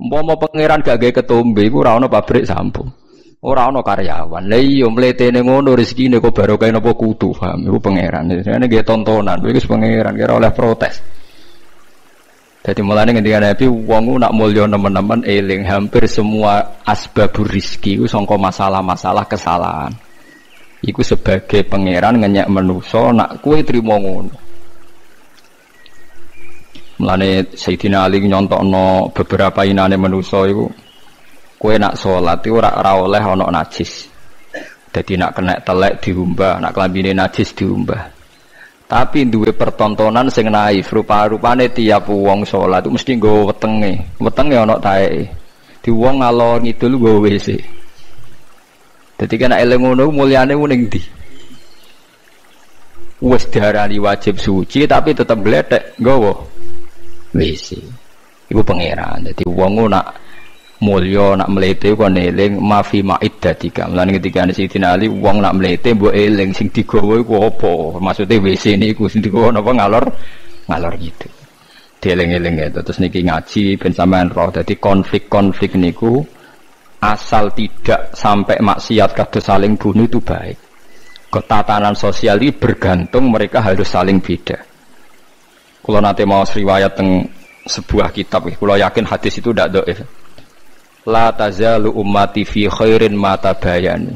Umpama pangeran gak gawe ketombe iku ora ana pabrik sampo. Ora ana karyawan. Lah iya mletene ngono rezekine kok barokah napa kudu, paham? Iku pangeran. Jane nggih tontonan, iku pangeran kira oleh protes. Jadi mulane ngendika Nabi wong nak mulya nemen-nemen eling hampir semua asbabur rizki iku sangka masalah-masalah kesalahan. Iku sebagai pangeran ngenyek manusa nak kowe trimo ngono. Mulane Sayyidina Ali nyontokno beberapa inane manusa iku kowe nak salat iku ora oleh ana najis. Dadi nak kena telek diumbah, nak klambine najis diumbah. Tapi duwe pertontonan sing naif, rupa-rupane tiap wong salat itu mesti nggo wetenge. Wetenge ana taeke. Di wong ngalor ngidul nggo WC. Dadi kena eling ngono mulyane ning ndi? Wis diarani wajib suci tapi tetep gletek nggawa WC. Iku pangeran. Dadi wong nak mulya nak mlete kok eling mafi ma'iddatika. Mulane ketika Sayyidina Ali wong nak mlete mbok eling sing digawa iku apa? Maksude WC niku sing digawa napa ngalor gitu. Dieling-eling ya. Terus niki ngaji ben sampean roh. Dadi konflik-konflik niku asal tidak sampai maksiat kados saling bunuh itu baik. Ketatanan sosial ini bergantung mereka harus saling beda. Kalau nanti mau riwayat teng sebuah kitab, kalau yakin hadis itu tidak dhaif. La tazalu ummati fi khairin ma tabayani.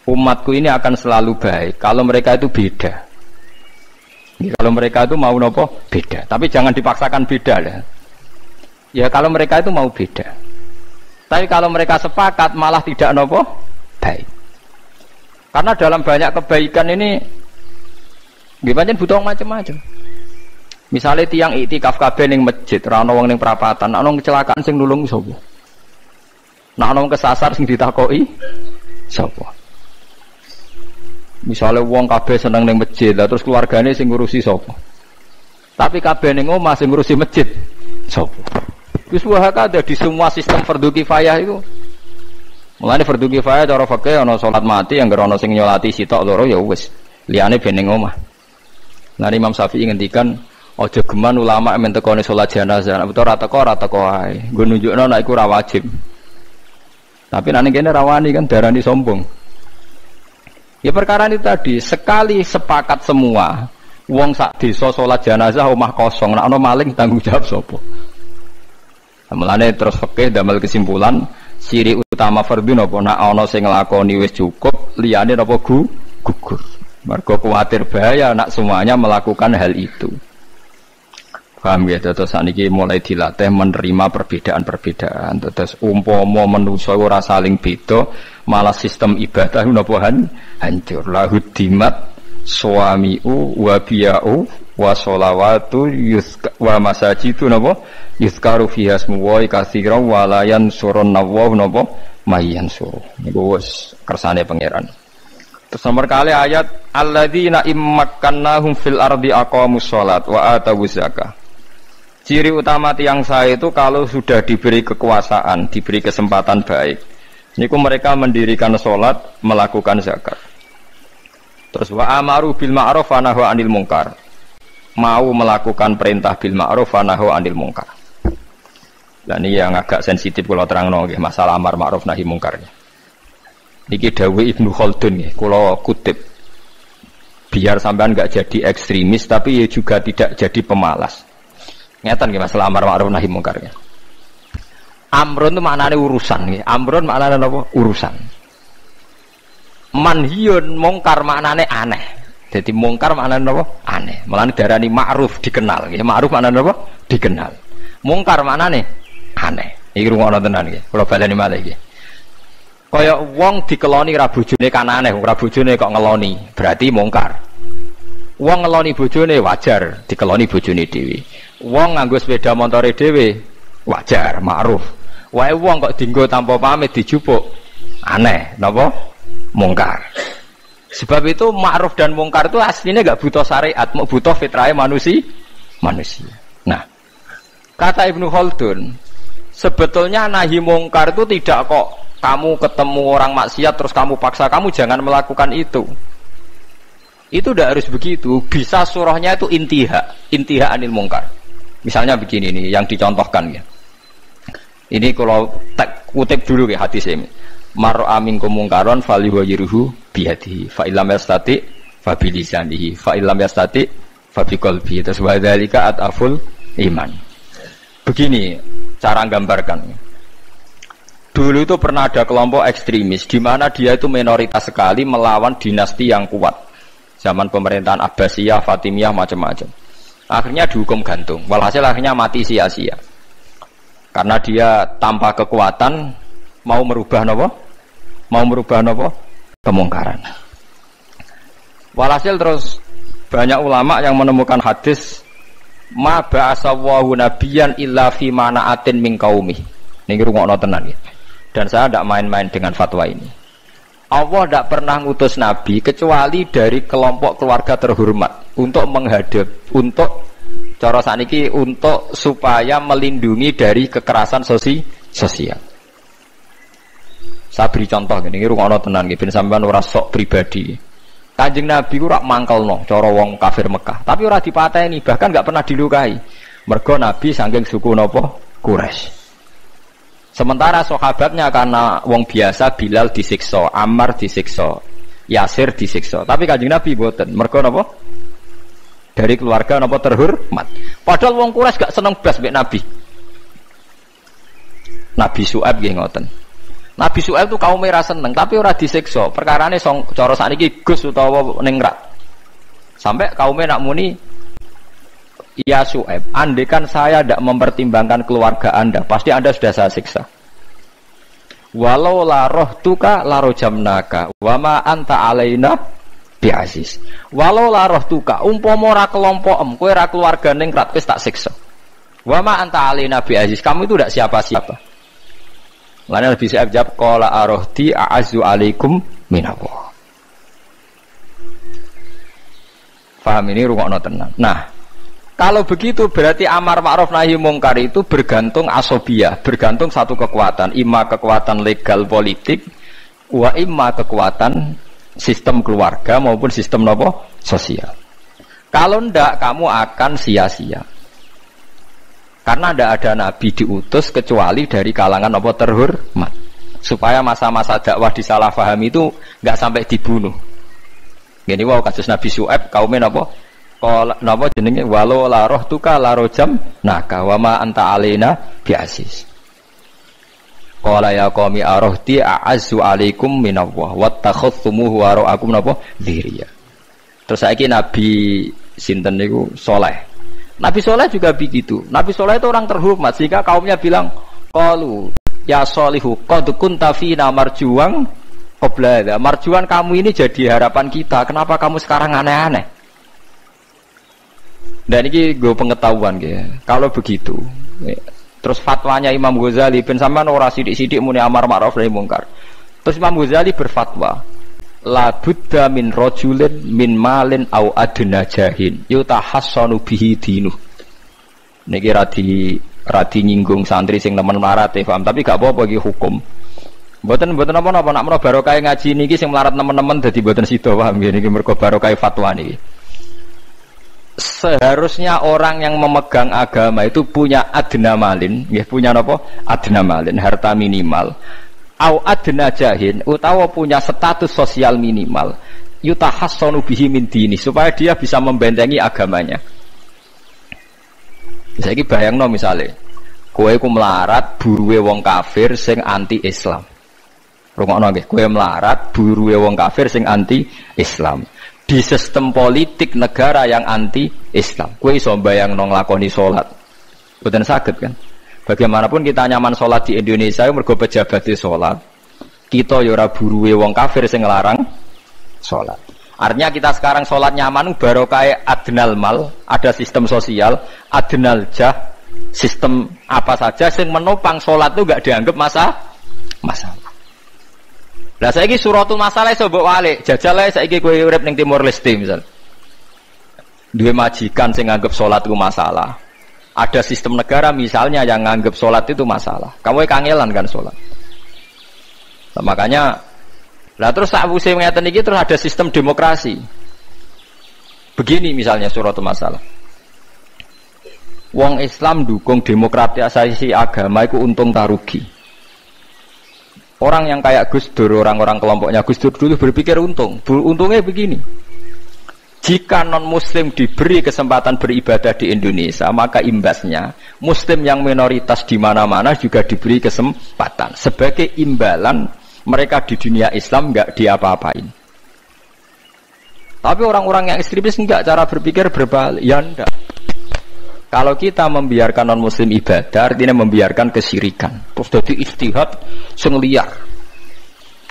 Umatku ini akan selalu baik kalau mereka itu beda. Kalau mereka itu mau nopo beda, tapi jangan dipaksakan beda lah. Ya kalau mereka itu mau beda. Tapi kalau mereka sepakat malah tidak nopo baik. Karena dalam banyak kebaikan ini gimana butuh macam-macam. Misalnya tiang iktikaf kabeh ning masjid, ra ono wong ning perapatan, ono kecelakaan sing nulung sapa? Nah, ana kesasar sing ditakoki sapa? Misale wong kabeh seneng ning masjid, terus keluargane sing ngurusi sapa? Tapi kabeh ning omah sing ngurusi masjid sapa? Wis wae ada di semua sistem fardhu kifayah itu. Mulane fardhu kifayah cara fikih ana salat mati yang ana sing nyolati sitok loro ya wis, liyane ben ning omah. Nah Imam Syafi'i ngendikan aja geman ulama men tekone salat jenazah, nek ora teko ae. Nggo nunjukno nek iku ora wajib. Tapi nanti kene rawani kan darani sombong. Ya perkara itu tadi, sekali sepakat semua, wong sak desa salat jenazah omah kosong, nek ana maling tanggung jawab sapa? Mulane terus fikih damel kesimpulan, ciri utama fardhu napa nek ana sing nglakoni wis cukup, liyane napa gugur. Mergo kuwatir bahaya nek semuanya melakukan hal itu. Paham ya, terus saniki mulai dilatih menerima perbedaan-perbedaan. Terus umpama manusa ora saling beda, malah sistem ibadah napa hancur. Lahudimat suamiu wa biya'u wa sholawatu wa masajidu napa yuzkaru fiha ismu wa katsiran wa la yansurun nawaw napa mayansur. Niku wis kersane pangeran. Terus nomor kali ayat alladzina immakkannahum fil ardi aqamus shalat wa atawuz zakah. Ciri utama tiang saya itu kalau sudah diberi kekuasaan, diberi kesempatan baik. Niku mereka mendirikan sholat, melakukan zakat. Terus wa amaru bil ma'ruf wa nahu 'anil munkar. Mau melakukan perintah bil ma'ruf wa nahu 'anil munkar. Dan ini yang agak sensitif kalau terangno nggih masalah amar ma'ruf nahi munkar. Niki dawuh Ibnu Khaldun nggih, kula kutip. Biar sampean enggak jadi ekstremis tapi juga tidak jadi pemalas. Ngeten nggih masalah amar ma'ruf nahi munkar. Amrun itu maknane urusan nggih. Amrun maknane apa? Urusan. Manhiyun mungkar maknane aneh. Jadi mungkar maknane apa? Aneh. Mulane darani ma'ruf dikenal nggih. Ma'ruf maknane apa? Dikenal. Mungkar maknane aneh. Iki rungokno tenan nggih. Kula baleni malih nggih. Kaya wong dikeloni ra bojone kan aneh, ra bojone kok ngeloni, berarti mungkar. Wong ngeloni bojone wajar, dikeloni bojone dhewe. Wong nganggo sepeda montore dhewe wajar, ma'ruf. Wae wong kok dienggo tanpa pamit dijupuk aneh, napa? Mungkar. Sebab itu ma'ruf dan mungkar itu aslinya enggak butuh syariat, mau butuh fitrah manusia. Nah, kata Ibnu Khaldun, sebetulnya nahi mungkar itu tidak kok kamu ketemu orang maksiat terus kamu paksa kamu jangan melakukan itu. Itu tidak harus begitu. Bisa surahnya itu intiha anil mungkar. Misalnya begini nih yang dicontohkan ya. Ini kalau tak kutip dulu ya hadis ini. Mar'a minkum mungkaron falyughayyirhu biyadihi fa illam yastati fa bilisanihi fa illam yastati fa biqalbihi. Terus wa dzalika ataful iman. Begini cara gambarkan. Dulu itu pernah ada kelompok ekstremis di mana dia itu minoritas sekali melawan dinasti yang kuat. Zaman pemerintahan Abbasiyah, Fatimiyah macam-macam. Akhirnya dihukum gantung. Walhasil akhirnya mati sia-sia. Karena dia tanpa kekuatan mau merubah nopo? Mau merubah nopo? Kemungkaran. Walhasil terus banyak ulama yang menemukan hadis ma ba'asawahu nabiyan illa fi mana'atin min qaumih. Niki rungokno tenan ya. Dan saya tidak main-main dengan fatwa ini. Allah tidak pernah ngutus Nabi kecuali dari kelompok keluarga terhormat untuk menghadap, untuk cara saniki untuk supaya melindungi dari kekerasan sosial. Saya beri contoh gini, rungokno tenan nggih ben sampean ora sok pribadi. Kanjeng Nabi ku rak mangkelno cara wong kafir Mekah, tapi ora dipateni, bahkan enggak pernah dilukai. Mergo Nabi saking suku napa? Quraisy. Sementara sahabatnya karena wong biasa, Bilal disiksa, Ammar disiksa, Yasir disiksa. Tapi Kanjeng Nabi mboten. Mergo napa? Dari keluarga napa terhormat. Padahal wong Quraisy gak seneng blas mbek Nabi. Nabi Syuaib nggih ngoten. Nabi Syuaib itu kaum merah seneng, tapi ora disiksa. Perkarane cara sakniki Gus utawa ningrat. Sampai kaumnya nak muni, ya Syuaib, andekan saya tidak mempertimbangkan keluarga Anda, pasti Anda sudah saya siksa. Walau la rohtuka la rojamnaka, wama anta alaina bi'aziz. Walau la rohtuka, umpama ora kelompokem, kowe ora keluarga ningrat, wis tak siksa. Wama anta alaina bi'aziz, kamu itu tidak siapa-siapa. Lainnya lebih siap jawab, qala arohti a'azzu alaikum minallah. Paham ini rungokno tenan. Nah, kalau begitu berarti amar ma'ruf nahi mungkar itu bergantung asobiyah, bergantung satu kekuatan, imma kekuatan legal politik, wa imma kekuatan sistem keluarga maupun sistem nopo sosial. Kalau ndak kamu akan sia-sia. Karena ndak ada nabi diutus kecuali dari kalangan nopo terhormat, supaya masa-masa dakwah disalahfahami itu nggak sampai dibunuh. Gini wow kasus Nabi Syuaib kaumnya nopo? Kalau napa jenenge walau la rohtuka la rojam naka wa ma anta alaina bi'aziz. Qala ya qaumi arohti a'azzu alaikum minallah wattakhadhtumuhu wara'akum napa dziriya. Terus saiki Nabi sinten niku Saleh. Nabi Saleh juga begitu. Nabi Saleh itu orang terhormat sehingga kaumnya bilang qalu ya Salihu qad kunta fina marjuwan qabla hadza. Marjuwan kamu ini jadi harapan kita. Kenapa kamu sekarang aneh-aneh? Dan ini gue pengetahuan gitu. Kalau begitu, terus fatwanya Imam Ghazali, ben sampean ora sidik-sidik muni amar ma'ruf nahi mungkar. Terus Imam Ghazali berfatwa, la budda min rajulin min malin au adna jahin yutahassanu bihi dinuh. Niki radi nyinggung santri sing nemen melarat paham, tapi gak apa-apa iki hukum. Mboten apa-apa nak menawa barokah ngaji niki sing melarat nemen-nemen dadi mboten sida paham niki mergo barokah fatwa niki. Seharusnya orang yang memegang agama itu punya adna malin, ya punya apa? Adna malin, harta minimal. Au adna jahin, utawa punya status sosial minimal. Yutahassanu bihi min dini, supaya dia bisa membentengi agamanya. Saiki bayangno misale, kowe ku melarat buruwe wong kafir sing anti Islam. Rungokno nggih, kowe melarat buruwe wong kafir sing anti Islam. Di sistem politik negara yang anti-Islam, kowe iso mbayangno nglakoni salat. Mboten saged kan? Bagaimanapun kita nyaman salat di Indonesia mergo pejabat salat. Kita ya ora buruwe wong kafir sing nglarang salat. Artinya kita sekarang salat nyaman barokah adnal mal, ada sistem sosial, adnal jah, sistem apa saja sing menopang salat itu enggak dianggap masalah. Lah saiki suratul masalah iso mbok walik, jajal ae saiki kowe urip ning Timor Leste misal. Duwe majikan sing nganggep salat itu masalah. Ada sistem negara misalnya yang nganggep salat itu masalah. Kamu kangelan kan salat. Nah, makanya lah terus sakwise ngeten iki terus ada sistem demokrasi. Begini misalnya suratul masalah. Wong Islam dukung demokratisasi agama itu untung tak rugi. Orang yang kayak Gus Dur, orang-orang kelompoknya Gus Dur dulu berpikir untung. Untungnya begini. Jika non-muslim diberi kesempatan beribadah di Indonesia, maka imbasnya muslim yang minoritas di mana-mana juga diberi kesempatan. Sebagai imbalan mereka di dunia Islam enggak diapa-apain. Tapi orang-orang yang ekstremis enggak, cara berpikir berbalik. Ya enggak. Kalau kita membiarkan non-muslim ibadah, artinya membiarkan kesyirikan. Terus jadi ijtihad sing liar.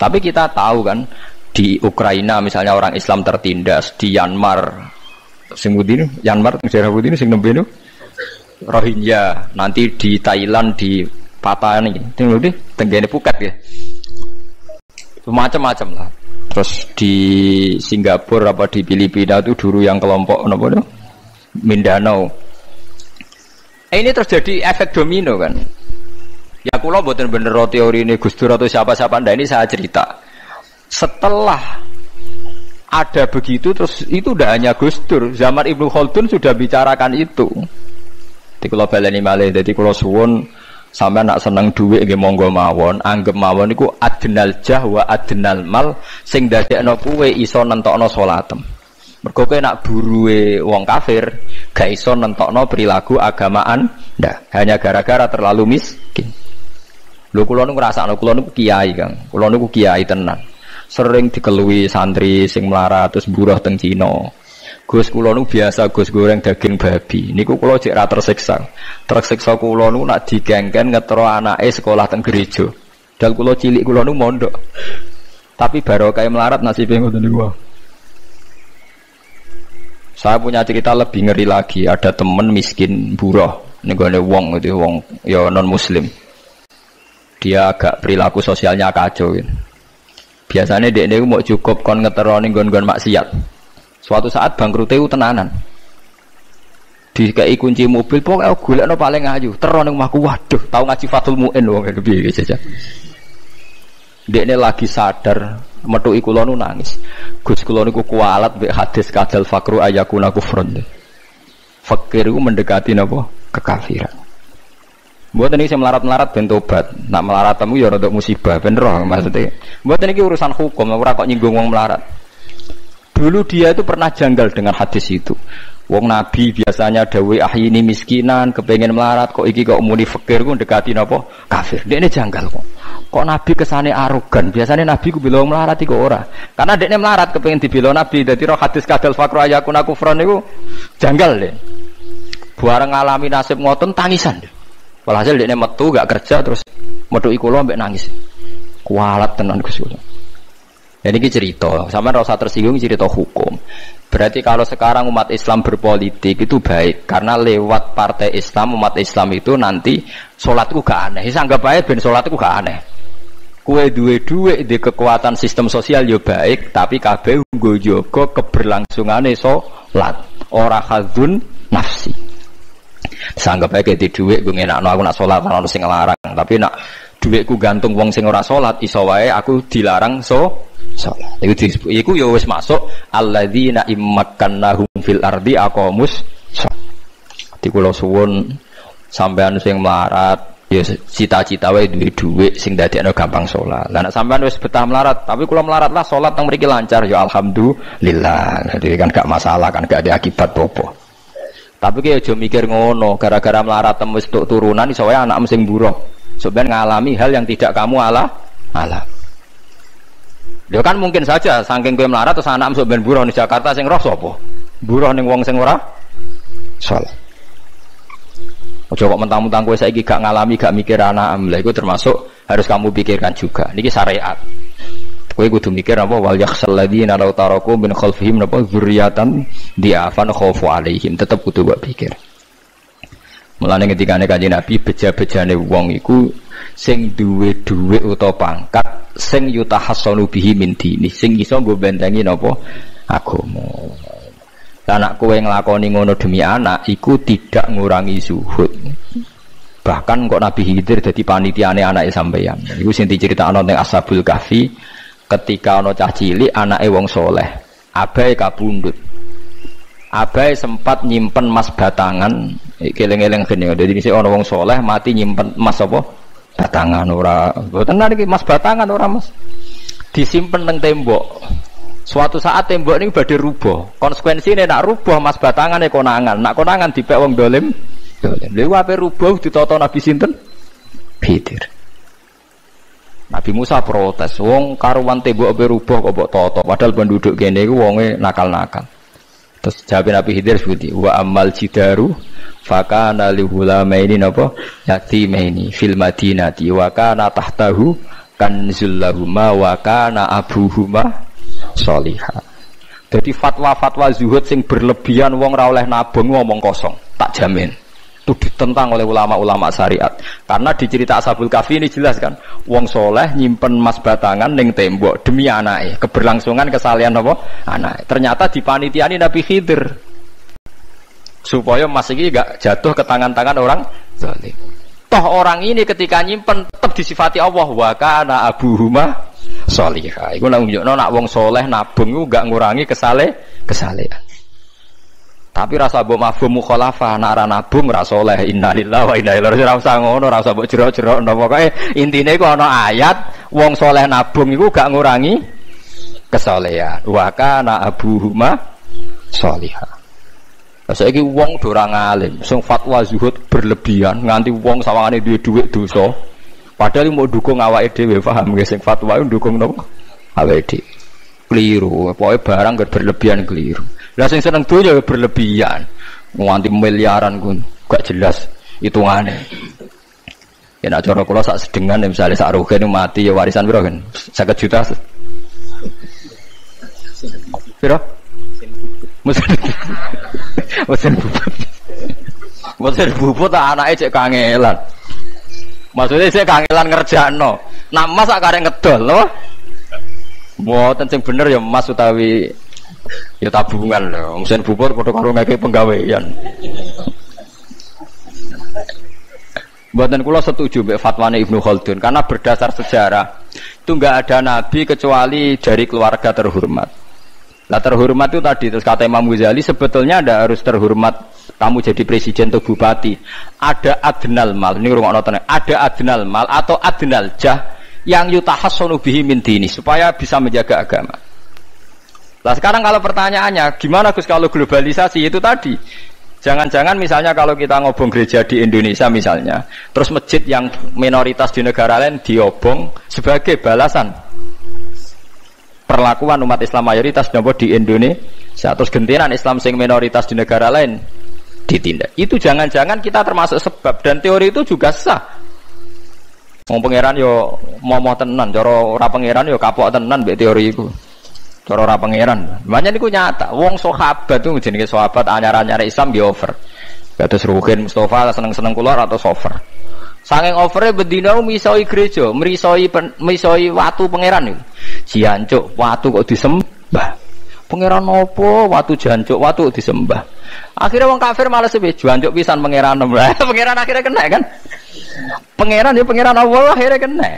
Tapi kita tahu kan, di Ukraina misalnya orang Islam tertindas, di Myanmar, sing ini, Myanmar daerah ini sing nembe Rohingya, nanti di Thailand, di Papua ini, tenggene Phuket ya. Macam-macam lah. Terus di Singapura apa di Filipina itu dulu yang kelompok apa itu? Mindanao. Ini terjadi efek domino kan. Ya kula mboten bener teori ini Gus Dur atau siapa-siapa ndak, ini saya cerita. Setelah ada begitu terus itu tidak hanya Gus Dur, zaman Ibnu Khaldun sudah bicarakan itu. Di kula baleni malih, dadi kula suwun sampean nak seneng dhuwit nggih monggo mawon, anggap mawon iku adnal jah wa adnal mal sing dadekno kuwe iso nentokno salatem. Mergo kowe nak buruwe wong kafir, gak iso nentokno perilaku agamaan ndak, hanya gara-gara terlalu miskin. Lho kula nu ngrasakno, kula niku kiai, Kang. Kula niku kiai tenan. Sering dikelui santri sing melarat terus buruh teng Cina. Gus kula nu biasa Gus goreng daging babi. Niku kula jek ra tersiksa. Tersiksa kula nu nak digengken ngetro anake sekolah teng gereja. Dal kula cilik kula nu mondok. Tapi barokah melarat nasibe ngoten niku. Saya punya cerita lebih ngeri lagi. Ada temen miskin buruh, nenggone wong itu wong ya non muslim. Dia agak perilaku sosialnya kacau. Gitu. Biasanya dia mau cukup kon ngeteroni gon-gon maksiat. Suatu saat bangkrut itu tenanan. Dikai kunci mobil, pokoknya golekno paling ayu. Terone omahku, waduh, tahu ngaji Fathul Muin wong piye saja. Dia lagi sadar. Metuki kula nu nangis. Gus kula niku kualat mbek hadis kadal fakru ayakuna kufrun. Fakir iku mendekati napa? Kekafiran. Mboten iki sing melarat-melarat ben tobat. Nak melarat temu ya rada musibah ben roh maksudnya. Mboten iki urusan hukum, ora kok nyinggung wong melarat. Dulu dia itu pernah janggal dengan hadis itu. Wong Nabi biasanya dawuh ahyini miskinan, kepengen melarat kok iki kok muni fakir ku ndekati napa? Kafir. Dekne janggal kok. Kok Nabi kesane arogan? Biasanya Nabi ku bilang melarat iku ora. Karena dekne melarat kepengen dibela Nabi. Dadi roh hadis kadal fakru ayakuna kufran niku janggal deh. Bareng ngalami nasib ngoten tangisan. Walhasil dekne metu gak kerja terus metuki kula mbek nangis. Kualat tenan Gus kula. Jadi ini cerita, sama rasa tersinggung cerita hukum. Berarti kalau sekarang umat Islam berpolitik itu baik, karena lewat partai Islam umat Islam itu nanti sholatku gak aneh. Anggap baik ben sholatku gak aneh. Kue duwe di kekuatan sistem sosial yo baik, tapi kabeh nggo jaga keberlangsungane sholat. Ora khadzun nafsi. Anggap baik di duwe gue ngenakno aku nak sholat ana sing nglarang, tapi nak duitku gantung wong sing ora sholat iso wae aku dilarang sholat. Iku ya wis masuk alladzina immakannahum fil ardi aqamus shalah. Di kula suwun sampean sing melarat ya cita-cita wae duwe dhuwit sing dadekno gampang salat. Lah nek sampean wis betah melarat, tapi kula melarat lah salat teng mriki lancar ya alhamdulillah. Jadi kan gak masalah kan gak ada akibat apa. Tapi ki aja mikir ngono, gara-gara melarat temu wis turunan iso wae anak sing buruh. Sampeyan ngalami hal yang tidak kamu alami. Dia kan mungkin saja saking kowe melarat terus anak masuk ben buruh di Jakarta sing roh sapa? Buruh ning wong sing ora salat. Ojo kok mentang-mentang kowe saiki gak ngalami, gak mikir anak, lha iku termasuk harus kamu pikirkan juga. Niki syariat. Kowe kudu mikir apa wal yakhsal ladzina law taraku min khalfihim napa dzurriatan diafan khaufu alaihim. Tetep kudu mbok pikir. Mulane ketika Kanjeng Nabi beja-bejane wong iku sing duwe dhuwit utawa pangkat sing yutahassanu bihi min dini sing iso nggo bentengi napa agama. Lah nek kowe nglakoni ngono demi anak iku tidak ngurangi zuhud. Bahkan kok Nabi Khidir dadi panitiane anake sampeyan. Iku sing diceritakno ning Ashabul Kahfi ketika ana cah cilik anake wong soleh, abahe kabundut. Abahe sempat nyimpen emas batangan Keleng-eleng kene. Dadi sik ana wong saleh mati nyimpen emas apa? Batangan ora. Mboten niki emas batangan ora, Mas. Disimpen nang tembok. Suatu saat tembok ini badhe rubuh. Konsekuensine nak rubuh emas batangane konangan. Nak konangan dipek wong dolim. Lha ape rubuh ditata Nabi sinten? Khidir. Nabi Musa protes, wong karuan tembok ape rubuh kok mbok tata. Padahal penduduk kene iku wonge nakal-nakal. Terus jawab Nabi Khidir seperti wa amal jidaru fakana lihulamaini napa yatimaini fil madinati wa kana tahtahu kanzul lahuma wa kana abuhuma sholihah. Jadi fatwa-fatwa zuhud sing berlebihan wong ra oleh nabung ngomong kosong, tak jamin. Itu ditentang oleh ulama-ulama syariat. Karena di cerita Ashabul Kahfi ini jelas kan, wong soleh nyimpen emas batangan ning tembok demi anake, keberlangsungan kesalehan apa? Anake. Ternyata dipanitiani Nabi Khidir. Supaya emas iki enggak jatuh ke tangan-tangan orang zalim. Toh orang ini ketika nyimpen tetap disifati Allah wa kana abuhuma sholihah. Iku nunjukno nak wong soleh nabung iku enggak ngurangi kesalehan. Tapi rasa mbok mafhum mukhalafah nak ra nabung ra saleh innalillahi wa inna ilaihi raji'un. Ora usah ngono, ora usah mbok jero-jero. Pokoke intine iku ana ayat wong saleh nabung iku gak ngurangi kesalehan. Wa kana abuhuma sholihah. Saiki wong do ora ngalim, sing fatwa zuhud berlebihan nganti wong sawangane duwe dhuwit dosa. Padahal mau dukung awake dhewe, paham nggih sing fatwa iku dukung napa? Awake dhewe. Keliru, pokoke barang berlebihan keliru. Lah sing seneng donya berlebihan. Nganti miliaran ku gak jelas hitungane. Ya nek cara kula sak sedengan misale sak rogen mati ya warisan piro kan? 50 juta. Piro? Mesin bubut anake cek kangelan. Maksudnya saya kangelan ngerjakno. Nak mas sak karek ngedol lho. Mboten sing bener ya mas utawi ya tabungan lho. Mesin bubur padha karo ngeke penggawean. Mboten kula setuju mbek fatwane Ibnu Khaldun karena berdasar sejarah itu enggak ada nabi kecuali dari keluarga terhormat. Lah terhormat itu tadi terus kata Imam Ghazali sebetulnya ndak harus terhormat kamu jadi presiden atau bupati. Ada adnal mal, ini rungokno tenan. Ada adnal mal atau adnal jah yang yutahassanu bihi min dini supaya bisa menjaga agama. Lah sekarang kalau pertanyaannya gimana Gus kalau globalisasi itu tadi? Jangan-jangan misalnya kalau kita ngobong gereja di Indonesia misalnya, terus masjid yang minoritas di negara lain diobong sebagai balasan perlakuan umat Islam mayoritas di Indonesia, terus gentenan Islam sing minoritas di negara lain ditindak. Itu jangan-jangan kita termasuk sebab dan teori itu juga sah. Wong pangeran yo momo tenan, cara ora pangeran yo kapok tenan mbek teori iku. Cara ora pangeran. Makanya niku nyata, wong sahabat itu jenenge sahabat anyar-anyar Islam di over. Kados Ruhin Mustafa seneng-seneng kula atau over. Saking overe bendina misoi gereja, misoi watu pangeran niku. Jancuk watu kok disembah. Pangeran opo watu jancuk watu disembah. Akhirnya wong kafir malah sepe jancuk pisan pangeran. Pangeran akhirnya kena kan? Pangeran ya pangeran Allah akhirnya kena.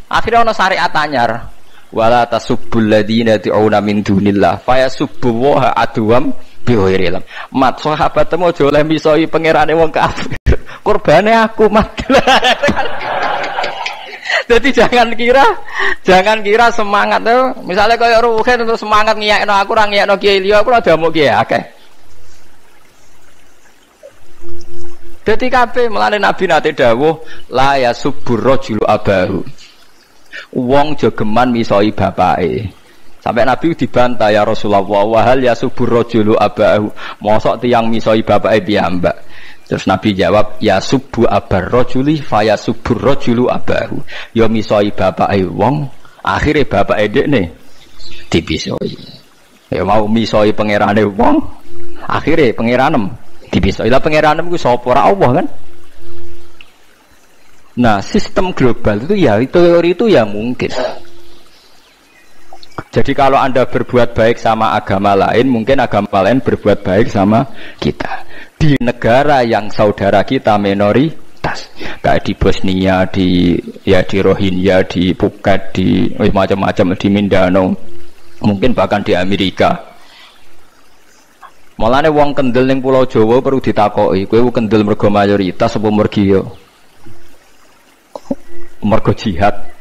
Akhirnya ana syariat anyar. Wala tasubbul ladina tu'una min dunillah fayasubbu wa adwam bighairi ilm. Mat sahabatmu aja oleh misoi pangerane wong kafir. Kurbane aku mat. Jadi jangan kira semangat tuh. Misalnya kaya Ruhin untuk semangat ngiyakno aku ora ngiyakno kiai liya aku ora damuk kiai akeh. Dadi kabeh melane Nabi nate dawuh la yasubbur rajulu abahu. Wong jogeman misoi bapake. Sampai Nabi dibantah ya Rasulullah wa hal yasubbur rajulu abahu. Mosok tiyang misoi bapake piyambak. Terus Nabi jawab ya subbu abar rajuli fa yasubbur rajulu abahu. Ya misoi bapake wong, akhire bapake dekne dipisoi. Ya mau misoi pangerane wong, akhire pangeranem dipisoi. Lah pangeranem ku sapa ora Allah kan? Nah, sistem global itu ya teori itu ya mungkin. Jadi kalau Anda berbuat baik sama agama lain, mungkin agama lain berbuat baik sama kita. Di negara yang saudara kita minoritas, kayak di Bosnia, di Rohingya, di Phuket, di macam-macam di Mindanao, mungkin bahkan di Amerika. Malane wong kendel ning Pulau Jawa perlu ditakoki, kowe kendel mergo mayoritas apa mergi yo? Mergo jihad.